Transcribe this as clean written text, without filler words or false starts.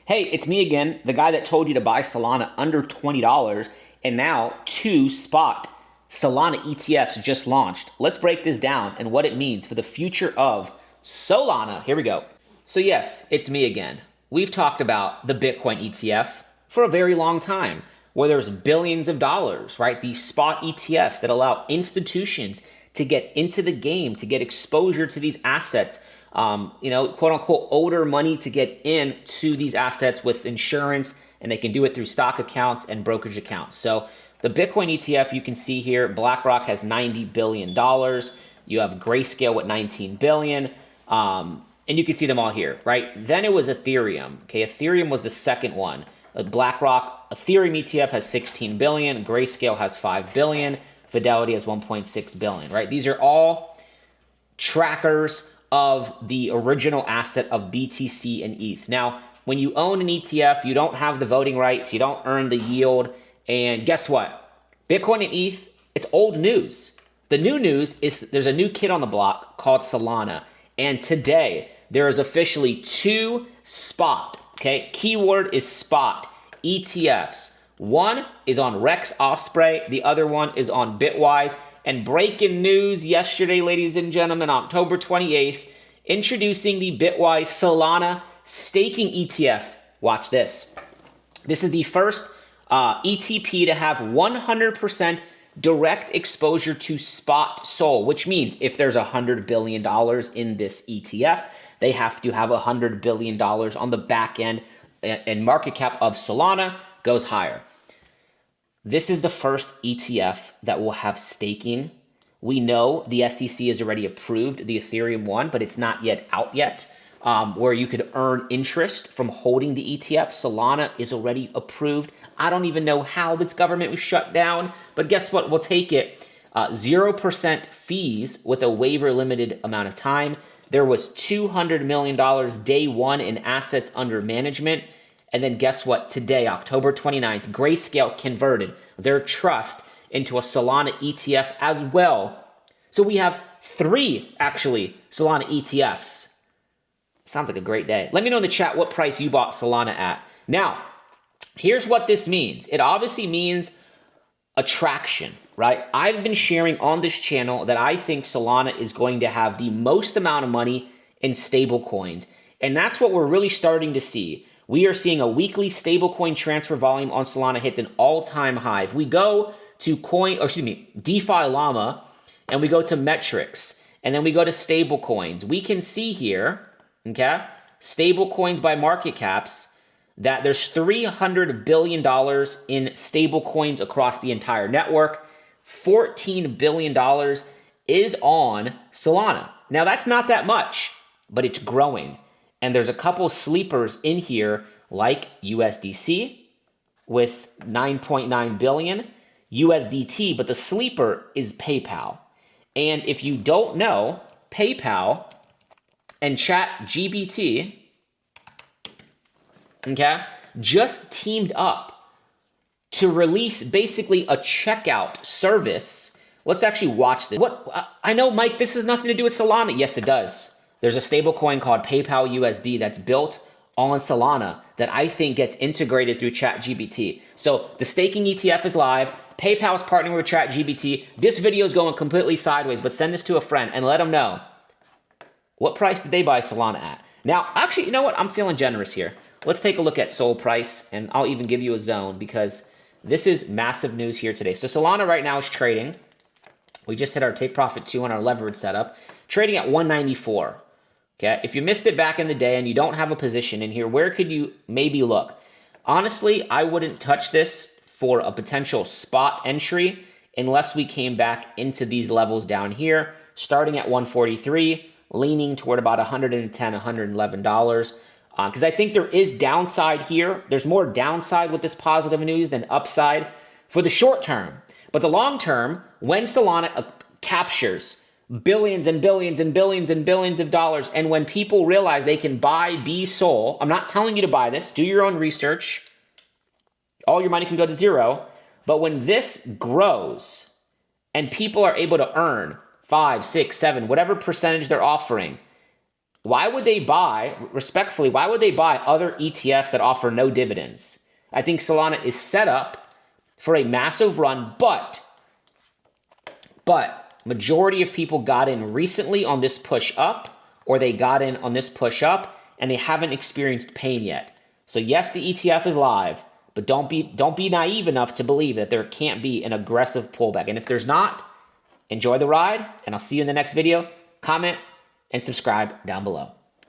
Hey, it's me again, the guy that told you to buy Solana under $20, and now 2 spot Solana ETFs just launched. Let's break this down and what it means for the future of Solana. Here we go. So yes, it's me again. We've talked about the Bitcoin ETF for a very long time, where there's billions of dollars, right? These spot ETFs that allow institutions to get into the game, to get exposure to these assets, quote unquote, older money to get into these assets with insurance, and they can do it through stock accounts and brokerage accounts. So the Bitcoin ETF, you can see here, BlackRock has $90 billion. You have Grayscale with $19 billion. And you can see them all here, right? Then it was Ethereum. Okay, Ethereum was the second one. BlackRock Ethereum ETF has $16 billion. Grayscale has $5 billion. Fidelity has $1.6 billion, right? These are all trackers of the original asset of BTC and ETH. Now, when you own an ETF, you don't have the voting rights, you don't earn the yield, and guess what? Bitcoin and ETH, it's old news. The new news is there's a new kid on the block called Solana, and today there is officially 2 spot, okay? Keyword is spot, ETFs. One is on Rex Osprey, the other one is on Bitwise. And breaking news yesterday, ladies and gentlemen, October 28th, introducing the Bitwise Solana staking ETF. Watch this. This is the first ETP to have 100% direct exposure to spot SOL, which means if there's $100 billion in this ETF, they have to have $100 billion on the back end, and market cap of Solana goes higher. This is the first ETF that will have staking. We know the SEC has already approved the Ethereum one, but it's not yet out yet, where you could earn interest from holding the ETF. Solana is already approved. I don't even know how this government was shut down, but guess what? We'll take it. 0% fees with a waiver limited amount of time. There was $200 million day one in assets under management. And then guess what? Today, October 29th, Grayscale converted their trust into a Solana ETF as well. So we have 3, actually, Solana ETFs. Sounds like a great day. Let me know in the chat what price you bought Solana at. Now, here's what this means. It obviously means attraction, right? I've been sharing on this channel that I think Solana is going to have the most amount of money in stable coins. And that's what we're really starting to see. We are seeing a weekly stablecoin transfer volume on Solana hits an all-time high. If we go to DeFi Llama, and we go to metrics, and then we go to stablecoins, we can see here, okay, stablecoins by market caps, that there's $300 billion in stablecoins across the entire network. $14 billion is on Solana. Now, that's not that much, but it's growing. And there's a couple sleepers in here like USDC with 9.9 billion, USDT, but the sleeper is PayPal. And if you don't know, PayPal and ChatGPT, okay, just teamed up to release basically a checkout service. Let's actually watch this. I know, Mike, this has nothing to do with Solana. Yes, it does. There's a stable coin called PayPal USD that's built on Solana that I think gets integrated through ChatGPT. So the staking ETF is live. PayPal is partnering with ChatGPT. This video is going completely sideways, but send this to a friend and let them know what price did they buy Solana at. Now, actually, you know what? I'm feeling generous here. Let's take a look at SOL price, and I'll even give you a zone because this is massive news here today. So Solana right now is trading. We just hit our take profit 2 on our leverage setup, trading at 194. Okay, if you missed it back in the day and you don't have a position in here, where could you maybe look? Honestly, I wouldn't touch this for a potential spot entry unless we came back into these levels down here, starting at 143, leaning toward about $110, $111. Because I think there is downside here. There's more downside with this positive news than upside for the short term. But the long term, when Solana captures billions and billions and billions and billions of dollars, and when people realize they can buy BSOL, I'm not telling you to buy this, do your own research, all your money can go to zero, but when this grows and people are able to earn 5, 6, 7, whatever percentage they're offering, why would they buy, respectfully, why would they buy other ETFs that offer no dividends? I think Solana is set up for a massive run, but majority of people got in recently on this push up, or they got in on this push up and they haven't experienced pain yet. So yes, the ETF is live, but don't be naive enough to believe that there can't be an aggressive pullback. And if there's not, enjoy the ride, and I'll see you in the next video. Comment and subscribe down below.